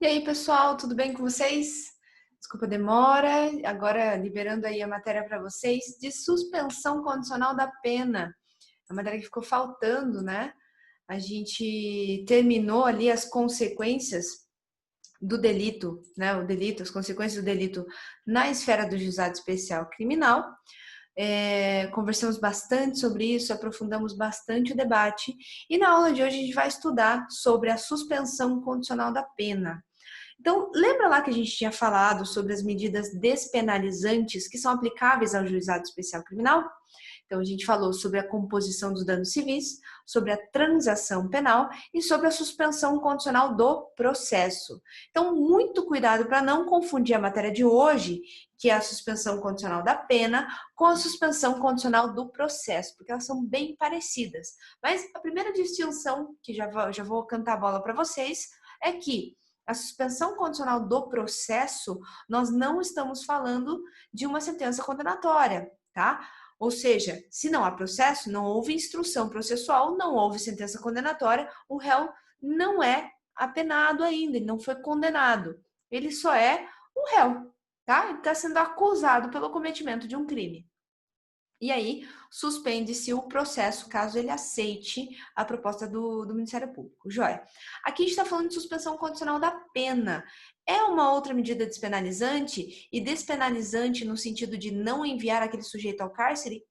E aí, pessoal, tudo bem com vocês? Desculpa a demora, agora liberando aí a matéria para vocês de suspensão condicional da pena. A matéria que ficou faltando, né? A gente terminou ali as consequências do delito, né? O delito, as consequências do delito na esfera do juizado especial criminal. Conversamos bastante sobre isso, aprofundamos bastante o debate e na aula de hoje a gente vai estudar sobre a suspensão condicional da pena. Então, lembra lá que a gente tinha falado sobre as medidas despenalizantes que são aplicáveis ao juizado especial criminal? Então, a gente falou sobre a composição dos danos civis, sobre a transação penal e sobre a suspensão condicional do processo. Então, muito cuidado para não confundir a matéria de hoje, que é a suspensão condicional da pena, com a suspensão condicional do processo, porque elas são bem parecidas. Mas a primeira distinção, que já vou cantar a bola para vocês, é que a suspensão condicional do processo, nós não estamos falando de uma sentença condenatória, tá? Ou seja, se não há processo, não houve instrução processual, não houve sentença condenatória, o réu não é apenado ainda, ele não foi condenado. Ele só é o réu, tá? Ele está sendo acusado pelo cometimento de um crime. E aí, suspende-se o processo caso ele aceite a proposta do Ministério Público. Joia. Aqui a gente está falando de suspensão condicional da pena. É uma outra medida despenalizante? E despenalizante no sentido de não enviar aquele sujeito ao cárcere?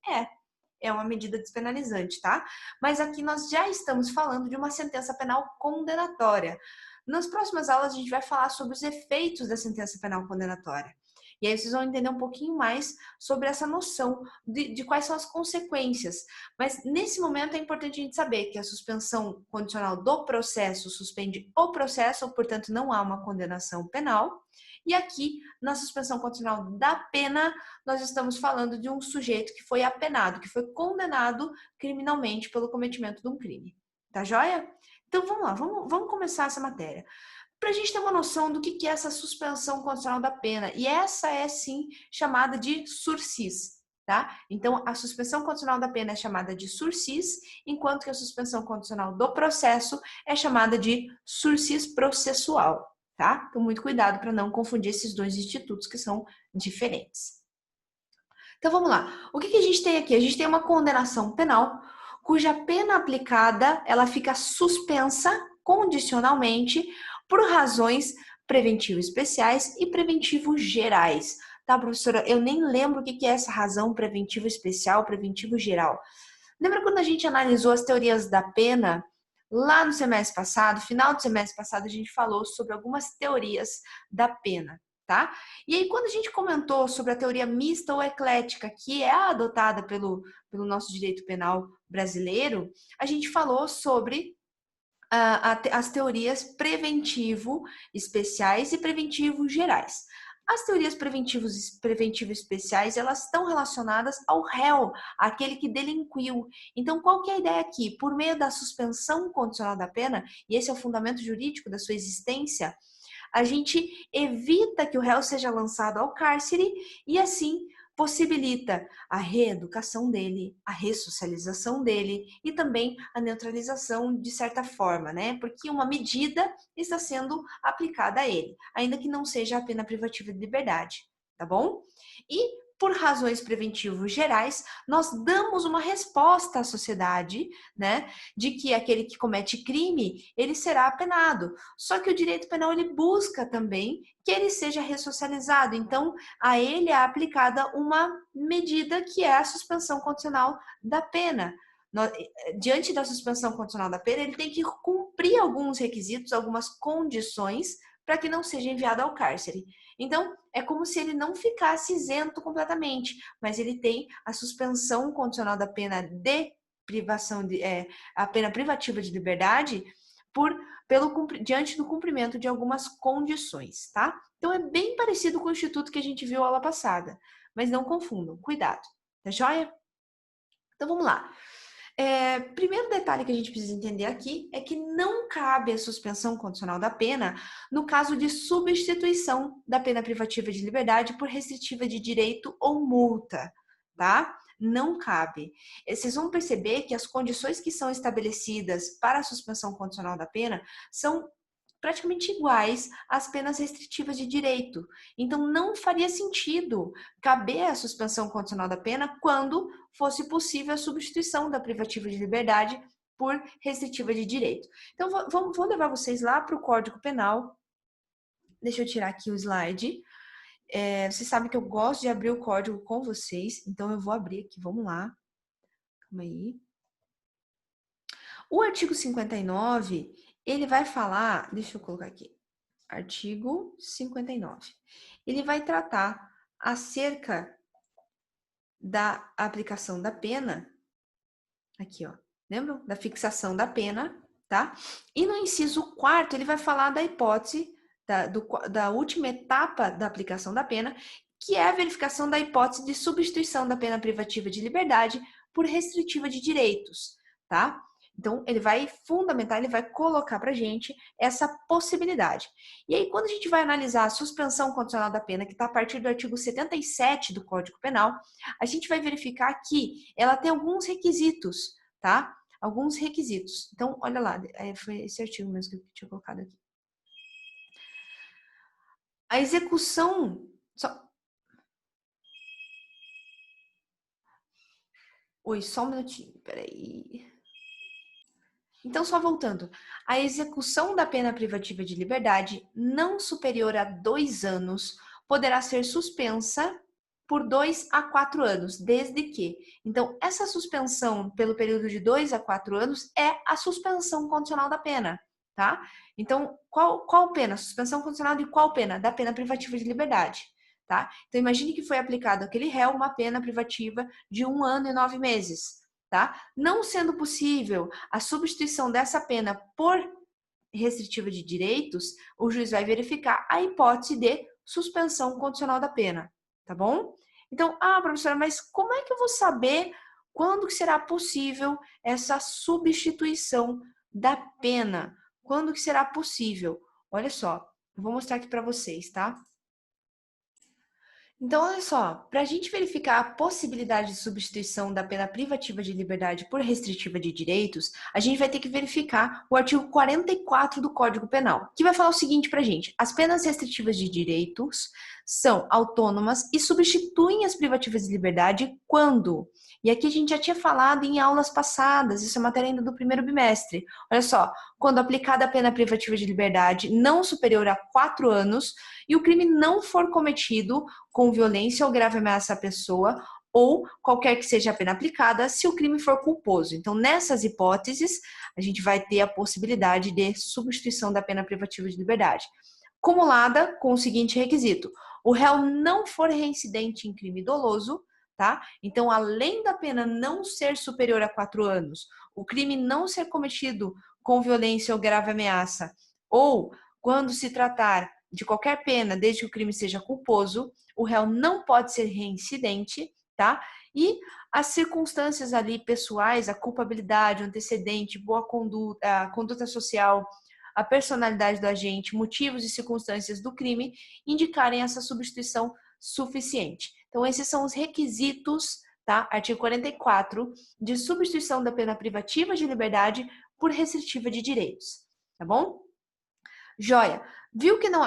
É uma medida despenalizante, tá? Mas aqui nós já estamos falando de uma sentença penal condenatória. Nas próximas aulas a gente vai falar sobre os efeitos da sentença penal condenatória. E aí vocês vão entender um pouquinho mais sobre essa noção de quais são as consequências. Mas nesse momento é importante a gente saber que a suspensão condicional do processo suspende o processo, portanto não há uma condenação penal. E aqui, na suspensão condicional da pena, nós estamos falando de um sujeito que foi apenado, que foi condenado criminalmente pelo cometimento de um crime. Tá joia? Então vamos lá, vamos começar essa matéria para a gente ter uma noção do que é essa suspensão condicional da pena. E essa é, sim, chamada de sursis, tá? Então, a suspensão condicional da pena é chamada de sursis, enquanto que a suspensão condicional do processo é chamada de sursis processual, tá? Então, muito cuidado para não confundir esses dois institutos que são diferentes. Então, vamos lá. O que a gente tem aqui? A gente tem uma condenação penal cuja pena aplicada ela fica suspensa condicionalmente por razões preventivo especiais e preventivo gerais. Tá, professora? Eu nem lembro o que é essa razão preventivo especial, preventivo geral. Lembra quando a gente analisou as teorias da pena? Lá no semestre passado, final do semestre passado, a gente falou sobre algumas teorias da pena, tá? E aí, quando a gente comentou sobre a teoria mista ou eclética, que é adotada pelo nosso direito penal brasileiro, a gente falou sobre as teorias preventivo especiais e preventivo gerais. As teorias preventivo especiais, elas estão relacionadas ao réu, aquele que delinquiu. Então, qual que é a ideia aqui? Por meio da suspensão condicional da pena, e esse é o fundamento jurídico da sua existência, a gente evita que o réu seja lançado ao cárcere e, assim, possibilita a reeducação dele, a ressocialização dele e também a neutralização de certa forma, né? Porque uma medida está sendo aplicada a ele, ainda que não seja a pena privativa de liberdade, tá bom? E por razões preventivas gerais, nós damos uma resposta à sociedade, né, de que aquele que comete crime, ele será apenado. Só que o direito penal, ele busca também que ele seja ressocializado. Então, a ele é aplicada uma medida que é a suspensão condicional da pena. Diante da suspensão condicional da pena, ele tem que cumprir alguns requisitos, algumas condições para que não seja enviado ao cárcere. Então, é como se ele não ficasse isento completamente, mas ele tem a suspensão condicional da pena de privação a pena privativa de liberdade diante do cumprimento de algumas condições, tá? Então, é bem parecido com o instituto que a gente viu aula passada, mas não confundam, cuidado, tá joia? Então, vamos lá. Primeiro detalhe que a gente precisa entender aqui é que não cabe a suspensão condicional da pena no caso de substituição da pena privativa de liberdade por restritiva de direito ou multa, tá? Não cabe. Vocês vão perceber que as condições que são estabelecidas para a suspensão condicional da pena são praticamente iguais às penas restritivas de direito. Então, não faria sentido caber a suspensão condicional da pena quando fosse possível a substituição da privativa de liberdade por restritiva de direito. Então, vou levar vocês lá para o Código Penal. Deixa eu tirar aqui o slide. Vocês sabem que eu gosto de abrir o código com vocês, então eu vou abrir aqui, vamos lá. Calma aí. O artigo 59, ele vai falar, deixa eu colocar aqui, artigo 59. Ele vai tratar acerca da aplicação da pena, aqui ó, lembram? Da fixação da pena, tá? E no inciso 4º, ele vai falar da hipótese, da última etapa da aplicação da pena, que é a verificação da hipótese de substituição da pena privativa de liberdade por restritiva de direitos, tá? Então, ele vai fundamentar, ele vai colocar pra gente essa possibilidade. E aí, quando a gente vai analisar a suspensão condicional da pena, que está a partir do artigo 77 do Código Penal, a gente vai verificar que ela tem alguns requisitos, tá? Alguns requisitos. Então, olha lá, foi esse artigo mesmo que eu tinha colocado aqui. A execução... Oi, só um minutinho, peraí. Então, só voltando. A execução da pena privativa de liberdade não superior a 2 anos poderá ser suspensa por 2 a 4 anos, desde que. Então, essa suspensão pelo período de 2 a 4 anos é a suspensão condicional da pena, tá? Então, qual pena? Suspensão condicional de qual pena? Da pena privativa de liberdade, tá? Então, imagine que foi aplicado àquele réu uma pena privativa de 1 ano e 9 meses. Tá? Não sendo possível a substituição dessa pena por restritiva de direitos, o juiz vai verificar a hipótese de suspensão condicional da pena, tá bom? Então, professora, mas como é que eu vou saber quando que será possível essa substituição da pena? Quando que será possível? Olha só, eu vou mostrar aqui para vocês, tá? Então, olha só, para a gente verificar a possibilidade de substituição da pena privativa de liberdade por restritiva de direitos, a gente vai ter que verificar o artigo 44 do Código Penal, que vai falar o seguinte para a gente: as penas restritivas de direitos são autônomas e substituem as privativas de liberdade quando? E aqui a gente já tinha falado em aulas passadas, isso é matéria ainda do primeiro bimestre. Olha só, quando aplicada a pena privativa de liberdade não superior a 4 anos e o crime não for cometido com violência ou grave ameaça à pessoa, ou qualquer que seja a pena aplicada, se o crime for culposo. Então, nessas hipóteses, a gente vai ter a possibilidade de substituição da pena privativa de liberdade, cumulada com o seguinte requisito: o réu não for reincidente em crime doloso, tá? Então, além da pena não ser superior a 4 anos, o crime não ser cometido com violência ou grave ameaça, ou quando se tratar de qualquer pena, desde que o crime seja culposo, o réu não pode ser reincidente, tá? E as circunstâncias ali pessoais, a culpabilidade, o antecedente, boa conduta, a conduta social, a personalidade do agente, motivos e circunstâncias do crime indicarem essa substituição suficiente. Então, esses são os requisitos, tá? Artigo 44, de substituição da pena privativa de liberdade por restritiva de direitos, tá bom? Joia.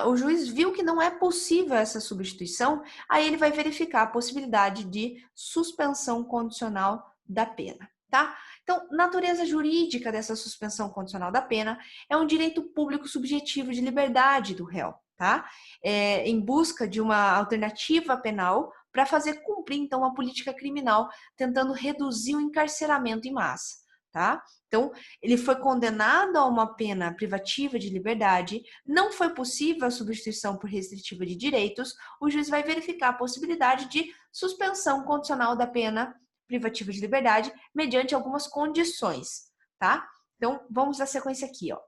O juiz viu que não é possível essa substituição, aí ele vai verificar a possibilidade de suspensão condicional da pena, tá? Então, natureza jurídica dessa suspensão condicional da pena é um direito público subjetivo de liberdade do réu, tá? Em busca de uma alternativa penal para fazer cumprir, então, a política criminal, tentando reduzir o encarceramento em massa, tá? Então, ele foi condenado a uma pena privativa de liberdade, não foi possível a substituição por restritiva de direitos, o juiz vai verificar a possibilidade de suspensão condicional da pena privativa de liberdade mediante algumas condições, tá? Então, vamos à sequência aqui, ó.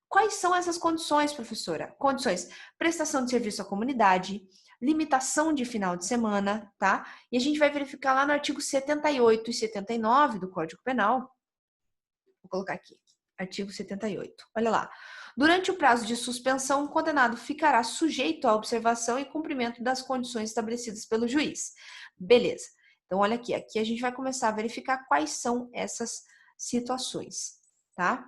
Quais são essas condições, professora? Condições: prestação de serviço à comunidade, limitação de final de semana, tá? E a gente vai verificar lá no artigo 78 e 79 do Código Penal. Vou colocar aqui, artigo 78. Olha lá. Durante o prazo de suspensão, o condenado ficará sujeito à observação e cumprimento das condições estabelecidas pelo juiz. Beleza. Então, olha aqui. Aqui a gente vai começar a verificar quais são essas situações, tá?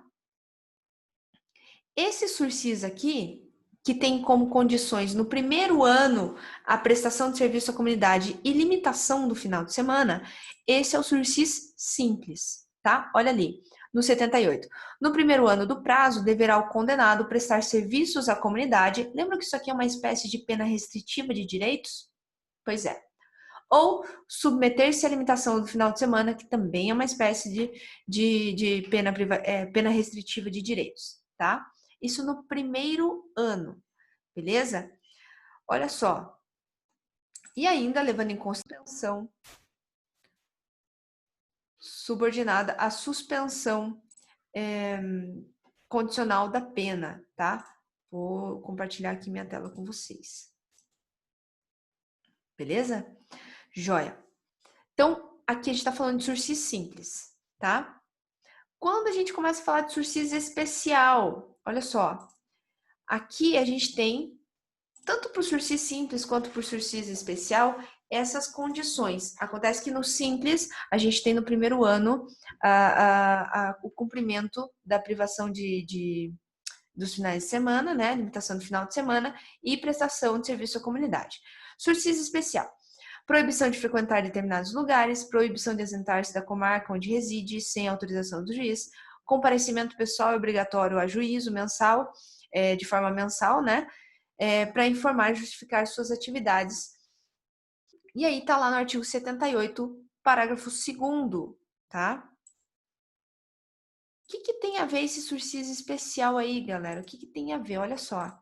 Esse sursis aqui, que tem como condições no primeiro ano a prestação de serviço à comunidade e limitação do final de semana, esse é o sursis simples, tá? Olha ali, no 78. No primeiro ano do prazo, deverá o condenado prestar serviços à comunidade. Lembra que isso aqui é uma espécie de pena restritiva de direitos? Pois é. Ou submeter-se à limitação do final de semana, que também é uma espécie de pena restritiva de direitos, tá? Isso no primeiro ano, beleza? Olha só. E ainda levando em consideração subordinada à suspensão condicional da pena, tá? Vou compartilhar aqui minha tela com vocês. Beleza? Joia. Então, aqui a gente está falando de sursis simples, tá? Quando a gente começa a falar de sursis especial, olha só, aqui a gente tem, tanto para o sursis simples quanto para o sursis especial, essas condições. Acontece que no simples, a gente tem no primeiro ano o cumprimento da privação dos finais de semana, né? Limitação do final de semana e prestação de serviço à comunidade. Sursis especial. Proibição de frequentar determinados lugares, proibição de ausentar-se da comarca onde reside sem autorização do juiz, comparecimento pessoal obrigatório a juízo mensal, de forma mensal, né? Para informar e justificar suas atividades. E aí tá lá no artigo 78, parágrafo 2º, tá? O que tem a ver esse sursis especial aí, galera? O que tem a ver? Olha só.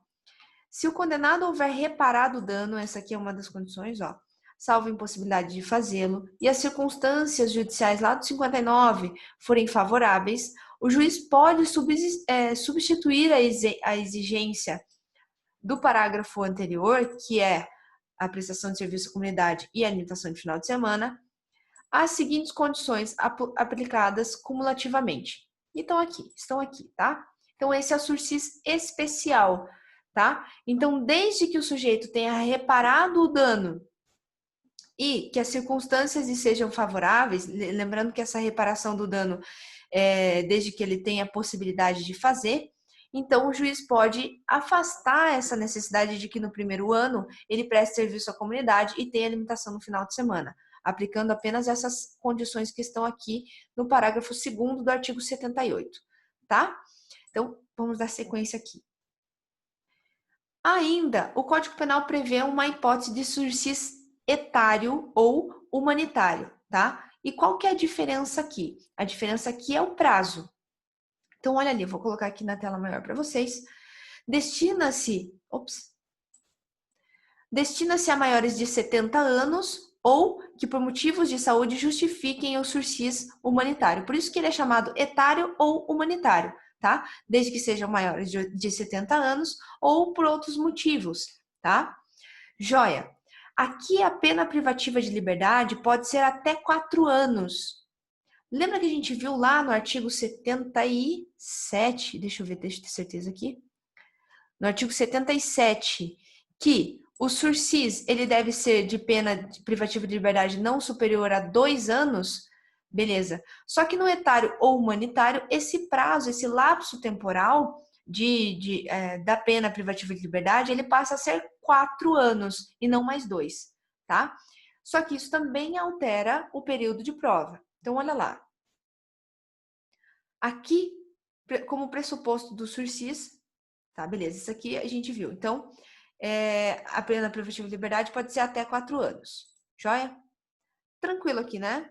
Se o condenado houver reparado o dano, essa aqui é uma das condições, ó, salvo impossibilidade de fazê-lo, e as circunstâncias judiciais lá do 59 forem favoráveis, o juiz pode substituir a exigência do parágrafo anterior, que é a prestação de serviço à comunidade e a limitação de final de semana, as seguintes condições aplicadas cumulativamente. Então, estão aqui, tá? Então, esse é o sursis especial, tá? Então, desde que o sujeito tenha reparado o dano e que as circunstâncias lhe sejam favoráveis, lembrando que essa reparação do dano desde que ele tenha a possibilidade de fazer, então o juiz pode afastar essa necessidade de que no primeiro ano ele preste serviço à comunidade e tenha limitação no final de semana, aplicando apenas essas condições que estão aqui no parágrafo 2º do artigo 78, tá? Então, vamos dar sequência aqui. Ainda, o Código Penal prevê uma hipótese de sursis etário ou humanitário, tá? E qual que é a diferença aqui? A diferença aqui é o prazo. Então, olha ali, vou colocar aqui na tela maior para vocês. Destina-se a maiores de 70 anos ou que por motivos de saúde justifiquem o sursis humanitário. Por isso que ele é chamado etário ou humanitário, tá? Desde que sejam maiores de 70 anos ou por outros motivos, tá? Joia. Aqui a pena privativa de liberdade pode ser até 4 anos. Lembra que a gente viu lá no artigo 77, deixa eu ver, deixa eu ter certeza aqui. No artigo 77, que o sursis, ele deve ser de pena privativa de liberdade não superior a 2 anos, beleza. Só que no etário ou humanitário, esse prazo, esse lapso temporal da pena privativa de liberdade, ele passa a ser 4 anos e não mais 2, tá? Só que isso também altera o período de prova. Então, olha lá. Aqui, como pressuposto do sursis, tá, beleza, isso aqui a gente viu. Então, a pena privativa de liberdade pode ser até 4 anos. Joia? Tranquilo aqui, né?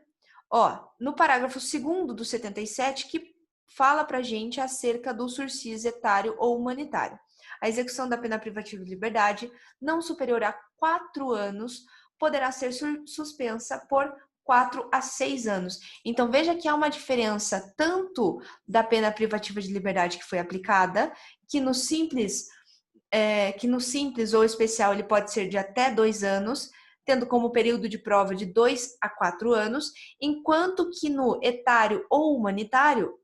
Ó, no parágrafo 2º do 77, que fala pra gente acerca do sursis etário ou humanitário. A execução da pena privativa de liberdade não superior a 4 anos poderá ser suspensa por 4 a 6 anos. Então, veja que há uma diferença tanto da pena privativa de liberdade que foi aplicada, que no simples ou especial ele pode ser de até 2 anos, tendo como período de prova de 2 a 4 anos, enquanto que no etário ou humanitário,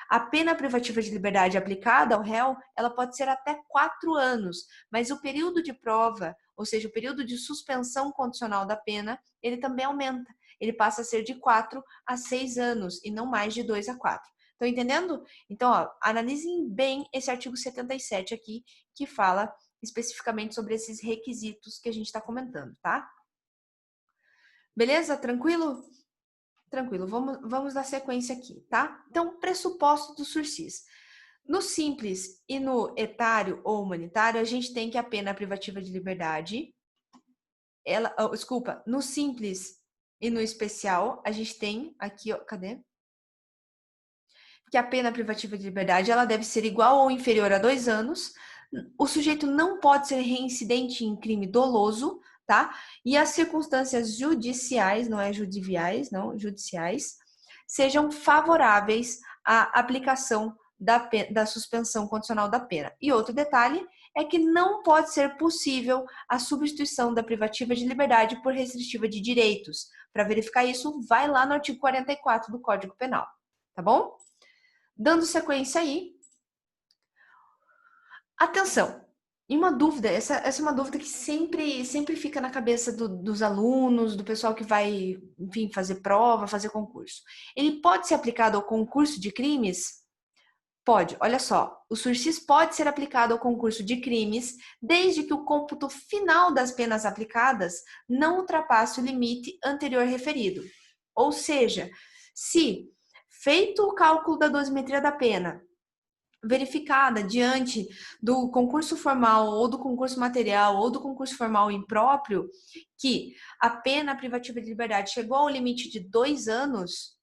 a pena privativa de liberdade aplicada ao réu, ela pode ser até 4 anos, mas o período de prova, ou seja, o período de suspensão condicional da pena, ele também aumenta. Ele passa a ser de 4 a 6 anos e não mais de 2 a 4. Estão entendendo? Então, ó, analisem bem esse artigo 77 aqui, que fala especificamente sobre esses requisitos que a gente está comentando, tá? Beleza? Tranquilo? Tranquilo. Vamos dar sequência aqui, tá? Então, pressuposto do sursis. No simples e no etário ou humanitário, a gente tem que a pena privativa de liberdade, no simples e no especial, a gente tem aqui, ó, cadê? Que a pena privativa de liberdade ela deve ser igual ou inferior a 2 anos. O sujeito não pode ser reincidente em crime doloso, tá? E as circunstâncias judiciais, não é judiciais, não, judiciais, sejam favoráveis à aplicação da suspensão condicional da pena. E outro detalhe é que não pode ser possível a substituição da privativa de liberdade por restritiva de direitos. Para verificar isso, vai lá no artigo 44 do Código Penal, tá bom? Dando sequência aí. Atenção! E uma dúvida, essa é uma dúvida que sempre fica na cabeça dos alunos, do pessoal que vai, enfim, fazer prova, fazer concurso. Ele pode ser aplicado ao concurso de crimes? Pode, olha só. O sursis pode ser aplicado ao concurso de crimes desde que o cômputo final das penas aplicadas não ultrapasse o limite anterior referido. Ou seja, se feito o cálculo da dosimetria da pena, verificada diante do concurso formal ou do concurso material ou do concurso formal impróprio, que a pena privativa de liberdade chegou ao limite de 2 anos,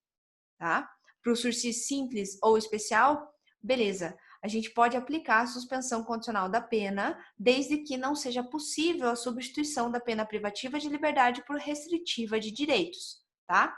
tá? Para o sursis simples ou especial, beleza. A gente pode aplicar a suspensão condicional da pena, desde que não seja possível a substituição da pena privativa de liberdade por restritiva de direitos, tá?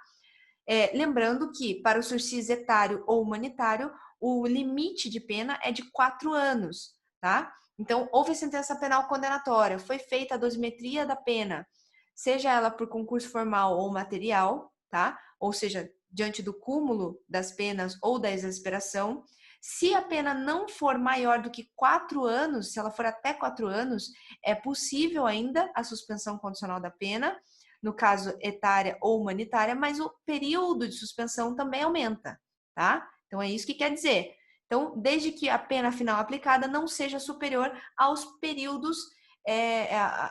Lembrando que para o sursis etário ou humanitário, o limite de pena é de 4 anos, tá? Então, houve sentença penal condenatória, foi feita a dosimetria da pena, seja ela por concurso formal ou material, tá? Ou seja, diante do cúmulo das penas ou da exasperação. Se a pena não for maior do que 4 anos, se ela for até 4 anos, é possível ainda a suspensão condicional da pena, no caso etária ou humanitária, mas o período de suspensão também aumenta, tá? Então é isso que quer dizer. Então, desde que a pena final aplicada não seja superior aos períodos,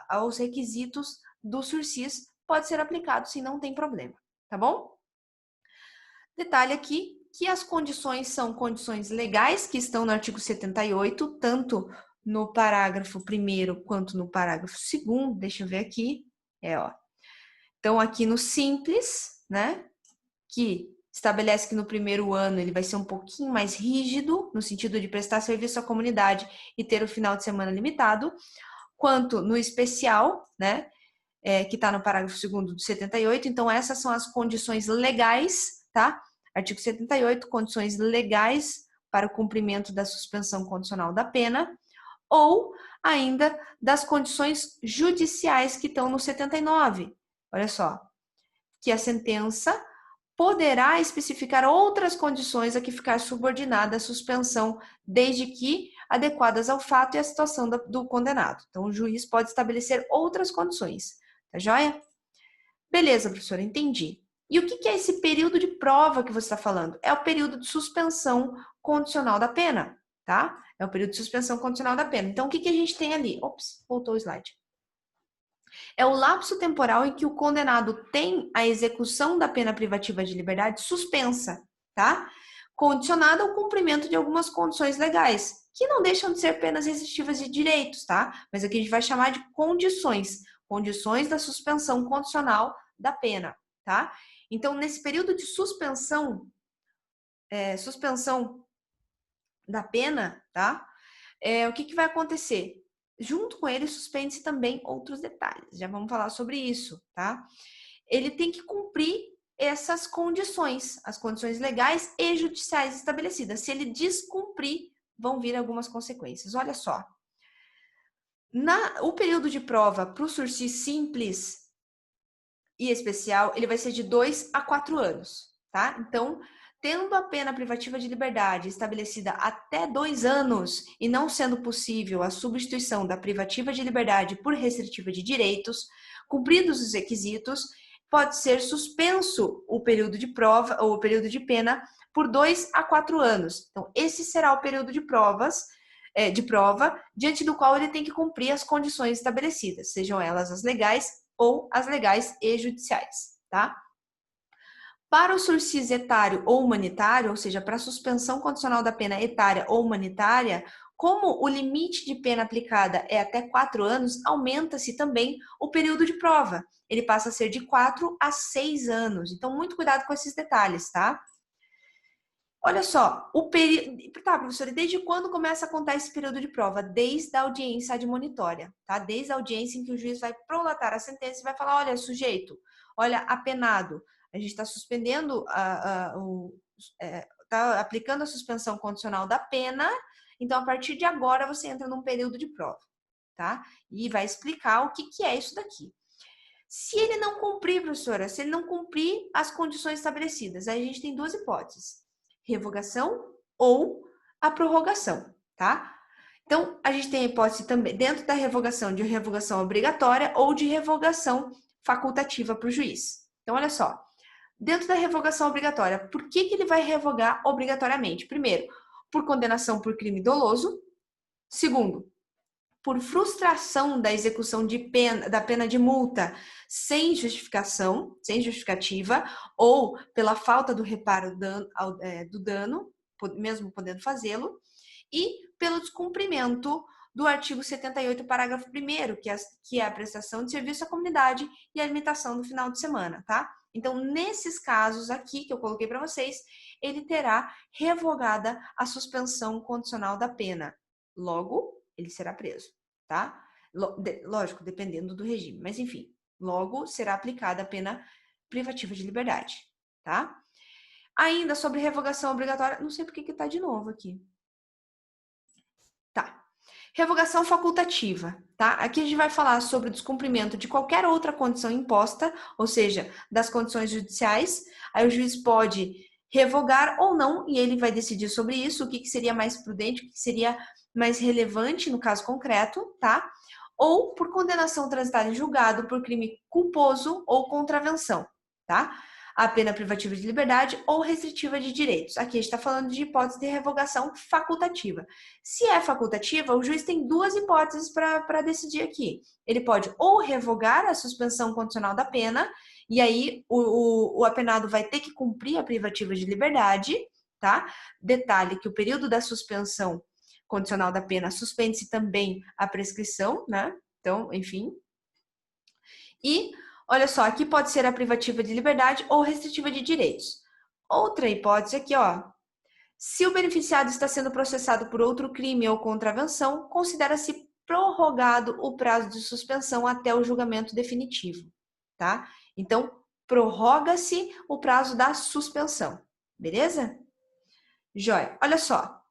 aos requisitos do sursis, pode ser aplicado, sim, não tem problema, tá bom? Detalhe aqui que as condições são condições legais que estão no artigo 78, tanto no parágrafo 1º quanto no parágrafo 2º, deixa eu ver aqui, ó. Então, aqui no simples, né, que estabelece que no primeiro ano ele vai ser um pouquinho mais rígido, no sentido de prestar serviço à comunidade e ter o final de semana limitado, quanto no especial, né, que está no parágrafo 2º do 78. Então, essas são as condições legais, tá? Artigo 78, condições legais para o cumprimento da suspensão condicional da pena, ou ainda das condições judiciais que estão no 79. Olha só, que a sentença poderá especificar outras condições a que ficar subordinada à suspensão, desde que adequadas ao fato e à situação do condenado. Então, o juiz pode estabelecer outras condições. Tá joia? Beleza, professora, entendi. E o que é esse período de prova que você está falando? É o período de suspensão condicional da pena, tá? É o período de suspensão condicional da pena. Então, o que a gente tem ali? Ops, voltou o slide. É o lapso temporal em que o condenado tem a execução da pena privativa de liberdade suspensa, tá? Condicionada ao cumprimento de algumas condições legais, que não deixam de ser penas restritivas de direitos, tá? Mas aqui a gente vai chamar de condições da suspensão condicional da pena, tá? Então, nesse período de suspensão da pena, tá? O que vai acontecer? Junto com ele, suspende-se também outros detalhes. Já vamos falar sobre isso, tá? Ele tem que cumprir essas condições, as condições legais e judiciais estabelecidas. Se ele descumprir, vão vir algumas consequências. Olha só. O período de prova para o sursis simples e especial, ele vai ser de 2 a 4 anos, tá? Então, tendo a pena privativa de liberdade estabelecida até 2 anos e não sendo possível a substituição da privativa de liberdade por restritiva de direitos, cumpridos os requisitos, pode ser suspenso o período de prova ou o período de pena por 2 a 4 anos. Então, esse será o período de prova, diante do qual ele tem que cumprir as condições estabelecidas, sejam elas as legais ou as legais e judiciais, tá? Para o sursis etário ou humanitário, ou seja, para a suspensão condicional da pena etária ou humanitária, como o limite de pena aplicada é até 4 anos, aumenta-se também o período de prova. Ele passa a ser de 4 a 6 anos. Então, muito cuidado com esses detalhes, tá? Olha só, o período... Tá, professora, desde quando começa a contar esse período de prova? Desde a audiência admonitória, tá? Desde a audiência em que o juiz vai prolatar a sentença e vai falar, olha, sujeito, olha, apenado, a gente está suspendendo, está aplicando a suspensão condicional da pena, então a partir de agora você entra num período de prova, tá? E vai explicar o que é isso daqui. Se ele não cumprir, professora, se ele não cumprir as condições estabelecidas, aí a gente tem duas hipóteses. Revogação ou a prorrogação, tá? Então, a gente tem a hipótese também, dentro da revogação, de revogação obrigatória ou de revogação facultativa para o juiz. Então, olha só, dentro da revogação obrigatória, por que ele vai revogar obrigatoriamente? Primeiro, por condenação por crime doloso. Segundo, por frustração da execução da pena de multa sem justificativa, ou pela falta do reparo do dano, mesmo podendo fazê-lo, e pelo descumprimento do artigo 78, parágrafo 1º, que é a prestação de serviço à comunidade e a limitação do final de semana, tá? Então, nesses casos aqui que eu coloquei para vocês, ele terá revogada a suspensão condicional da pena. Logo, ele será preso, tá? Lógico, dependendo do regime, mas enfim, logo será aplicada a pena privativa de liberdade, tá? Ainda sobre revogação obrigatória, não sei por que tá de novo aqui. Tá. Revogação facultativa, tá? Aqui a gente vai falar sobre o descumprimento de qualquer outra condição imposta, ou seja, das condições judiciais. Aí o juiz pode revogar ou não, e ele vai decidir sobre isso, o que seria mais prudente, o que seria mais relevante no caso concreto, tá? Ou por condenação transitada em julgado por crime culposo ou contravenção, tá? A pena privativa de liberdade ou restritiva de direitos. Aqui a gente está falando de hipótese de revogação facultativa. Se é facultativa, o juiz tem duas hipóteses para decidir aqui. Ele pode ou revogar a suspensão condicional da pena, e aí o apenado vai ter que cumprir a privativa de liberdade, tá? Detalhe que o período da suspensão condicional da pena suspende-se também a prescrição, né? Então, enfim. E olha só, aqui pode ser a privativa de liberdade ou restritiva de direitos. Outra hipótese aqui, ó. Se o beneficiado está sendo processado por outro crime ou contravenção, considera-se prorrogado o prazo de suspensão até o julgamento definitivo, tá? Então, prorroga-se o prazo da suspensão, beleza? Jóia, olha só.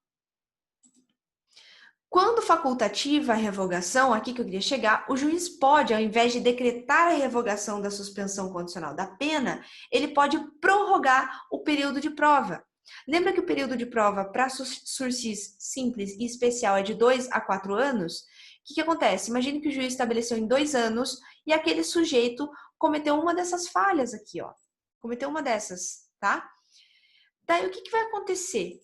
Quando facultativa a revogação, aqui que eu queria chegar, o juiz pode, ao invés de decretar a revogação da suspensão condicional da pena, ele pode prorrogar o período de prova. Lembra que o período de prova para sursis simples e especial é de 2 a 4 anos? O que acontece? Imagine que o juiz estabeleceu em 2 anos e aquele sujeito cometeu uma dessas falhas aqui, ó. Cometeu uma dessas, tá? Daí o que vai acontecer?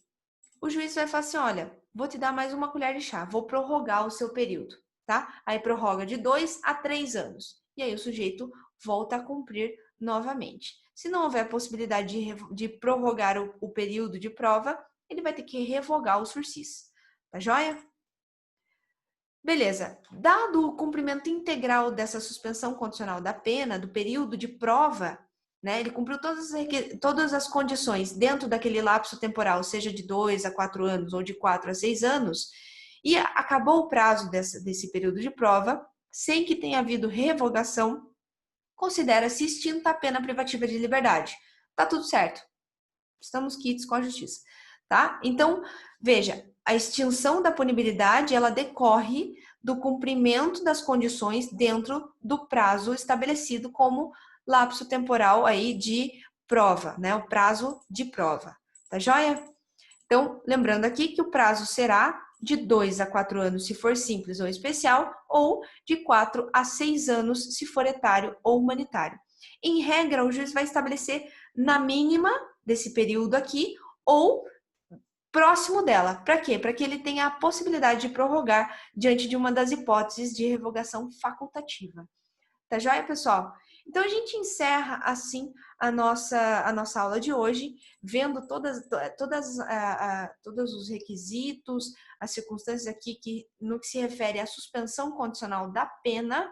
O juiz vai falar assim, olha, vou te dar mais uma colher de chá, vou prorrogar o seu período, tá? Aí prorroga de 2 a 3 anos. E aí o sujeito volta a cumprir novamente. Se não houver possibilidade de prorrogar o período de prova, ele vai ter que revogar o sursis. Tá joia? Beleza. Dado o cumprimento integral dessa suspensão condicional da pena, do período de prova, né, ele cumpriu todas as condições dentro daquele lapso temporal, seja de 2 a 4 anos ou de 4 a 6 anos, e acabou o prazo desse período de prova, sem que tenha havido revogação, considera-se extinta a pena privativa de liberdade. Tá tudo certo. Estamos quites com a justiça, tá? Então, veja, a extinção da punibilidade, ela decorre do cumprimento das condições dentro do prazo estabelecido como lapso temporal aí de prova, né? O prazo de prova, tá joia? Então, lembrando aqui que o prazo será de 2 a 4 anos se for simples ou especial, ou de 4 a 6 anos se for etário ou humanitário. Em regra, o juiz vai estabelecer na mínima desse período aqui ou próximo dela. Para quê? Para que ele tenha a possibilidade de prorrogar diante de uma das hipóteses de revogação facultativa. Tá joia, pessoal? Então, a gente encerra, assim, a nossa aula de hoje, vendo todos os requisitos, as circunstâncias aqui no que se refere à suspensão condicional da pena,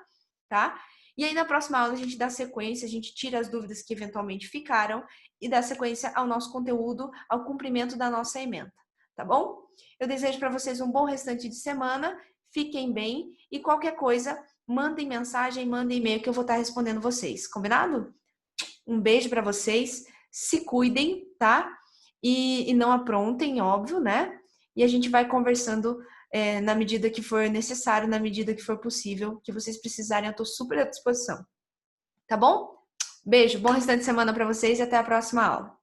tá? E aí, na próxima aula, a gente dá sequência, a gente tira as dúvidas que eventualmente ficaram e dá sequência ao nosso conteúdo, ao cumprimento da nossa ementa, tá bom? Eu desejo para vocês um bom restante de semana, fiquem bem e qualquer coisa, mandem mensagem, mandem e-mail que eu vou estar respondendo vocês, combinado? Um beijo para vocês, se cuidem, tá? E não aprontem, óbvio, né? E a gente vai conversando na medida que for necessário, na medida que for possível, que vocês precisarem, eu estou super à disposição. Tá bom? Beijo, bom restante de semana para vocês e até a próxima aula.